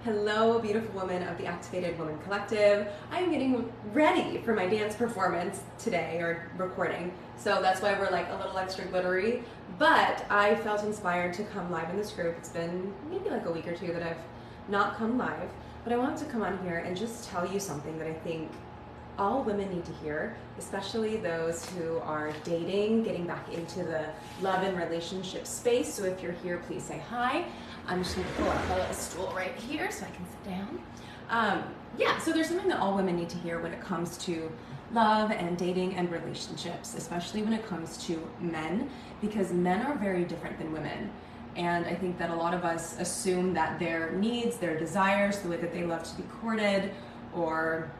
Hello, beautiful women of the Activated Woman Collective. I'm getting ready for my dance performance today, or recording, so that's why we're like a little extra glittery. But I felt inspired to come live in this group. It's been maybe like a week or two that I've not come live, but I wanted to come on here and just tell you something that I think all women need to hear, especially those who are dating, getting back into the love and relationship space. So if you're here, please say hi. I'm just gonna pull up a little stool right here so I can sit down. So there's something that all women need to hear when it comes to love and dating and relationships, especially when it comes to men, because men are very different than women. And I think that a lot of us assume that their needs, their desires, the way that they love to be courted or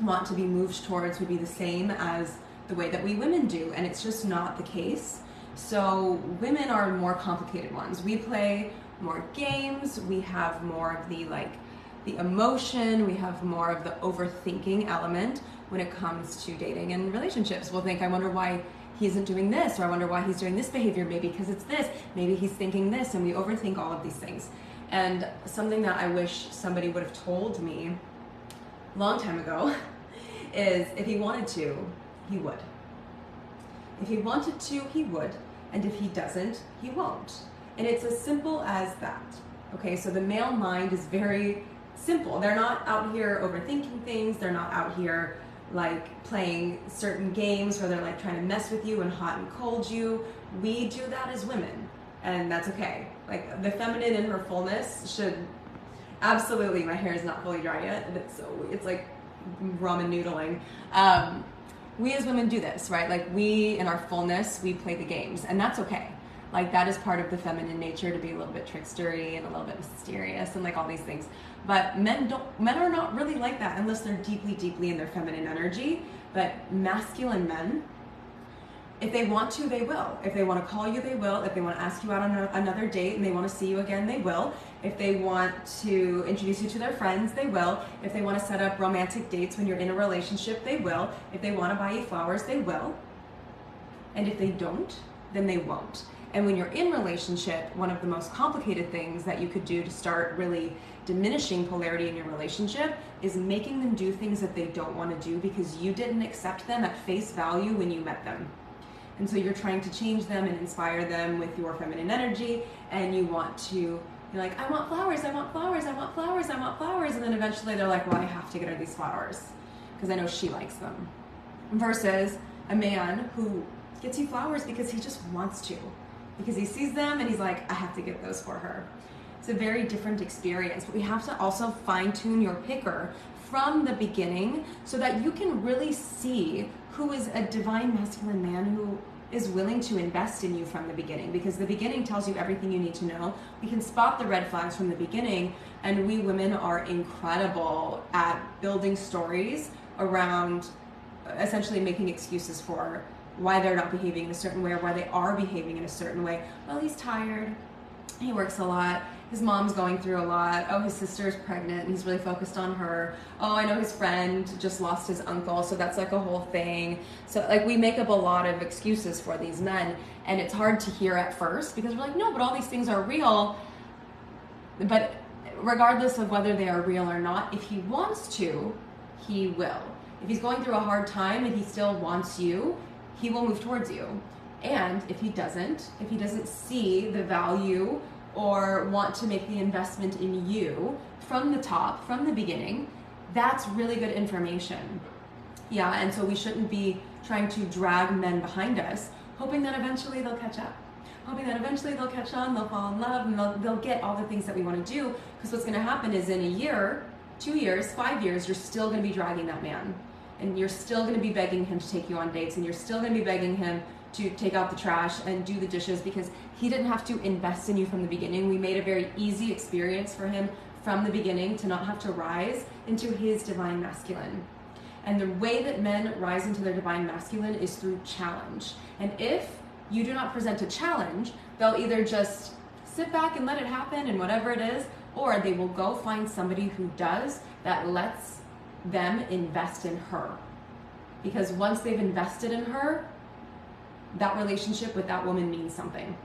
want to be moved towards would be the same as the way that we women do, and it's just not the case. So women are more complicated ones. We play more games, we have more of the emotion, we have more of the overthinking element when it comes to dating and relationships. We'll think, I wonder why he isn't doing this, or I wonder why he's doing this behavior, maybe because it's this, maybe he's thinking this, and we overthink all of these things. And something that I wish somebody would have told me a long time ago is if he wanted to, he would. If he wanted to, he would, and if he doesn't, he won't. And it's as simple as that. Okay, so the male mind is very simple. They're not out here overthinking things. They're not out here like playing certain games where they're like trying to mess with you and hot and cold you. We do that as women, and that's okay. Like the feminine in her fullness should absolutely, my hair is not fully dry yet, and it's like ramen noodling. We as women do this, right? Like we, in our fullness, we play the games, and that's okay. Like that is part of the feminine nature, to be a little bit trickstery and a little bit mysterious and like all these things. But men are not really like that unless they're deeply, deeply in their feminine energy. But masculine men, if they want to, they will. If they want to call you, they will. If they want to ask you out on another date and they want to see you again, they will. If they want to introduce you to their friends, they will. If they want to set up romantic dates when you're in a relationship, they will. If they want to buy you flowers, they will. And if they don't, then they won't. And when you're in relationship, one of the most complicated things that you could do to start really diminishing polarity in your relationship is making them do things that they don't want to do because you didn't accept them at face value when you met them. And so you're trying to change them and inspire them with your feminine energy, and you want to, you're like, I want flowers, I want flowers, I want flowers, I want flowers, and then eventually they're like, well, I have to get her these flowers because I know she likes them. Versus a man who gets you flowers because he just wants to, because he sees them and he's like, I have to get those for her. It's a very different experience, but we have to also fine-tune your picker from the beginning so that you can really see who is a divine masculine man who is willing to invest in you from the beginning, because the beginning tells you everything you need to know. We can spot the red flags from the beginning, and we women are incredible at building stories around essentially making excuses for why they're not behaving in a certain way or why they are behaving in a certain way. Well, he's tired, he works a lot, his mom's going through a lot, oh, his sister's pregnant and he's really focused on her, oh, I know his friend just lost his uncle, so that's like a whole thing. So like we make up a lot of excuses for these men, and it's hard to hear at first because we're like, no, but all these things are real. But regardless of whether they are real or not, if he wants to, he will. If he's going through a hard time and he still wants you, he will move towards you. And if he doesn't see the value or want to make the investment in you from the top, from the beginning, that's really good information. Yeah, and so we shouldn't be trying to drag men behind us, hoping that eventually they'll catch up. Hoping that eventually they'll catch on, they'll fall in love, and they'll get all the things that we want to do, because what's gonna happen is in a year, 2 years, 5 years, you're still gonna be dragging that man. And you're still going to be begging him to take you on dates, and you're still going to be begging him to take out the trash and do the dishes, because he didn't have to invest in you from the beginning. We made a very easy experience for him from the beginning to not have to rise into his divine masculine. And the way that men rise into their divine masculine is through challenge. And if you do not present a challenge, they'll either just sit back and let it happen and whatever it is, or they will go find somebody who does, that lets them invest in her. Because once they've invested in her, that relationship with that woman means something.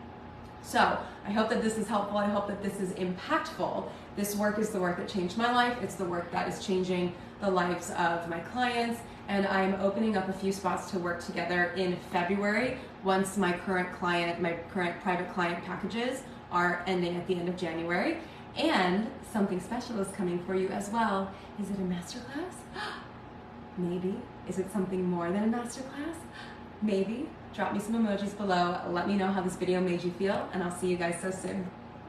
So I hope that this is helpful. I hope that this is impactful. This work is the work that changed my life. It's the work that is changing the lives of my clients. And I'm opening up a few spots to work together in February once my current private client packages are ending at the end of January. And something special is coming for you as well. Is it a masterclass? Maybe. Is it something more than a masterclass? Maybe. Drop me some emojis below. Let me know how this video made you feel, and I'll see you guys so soon.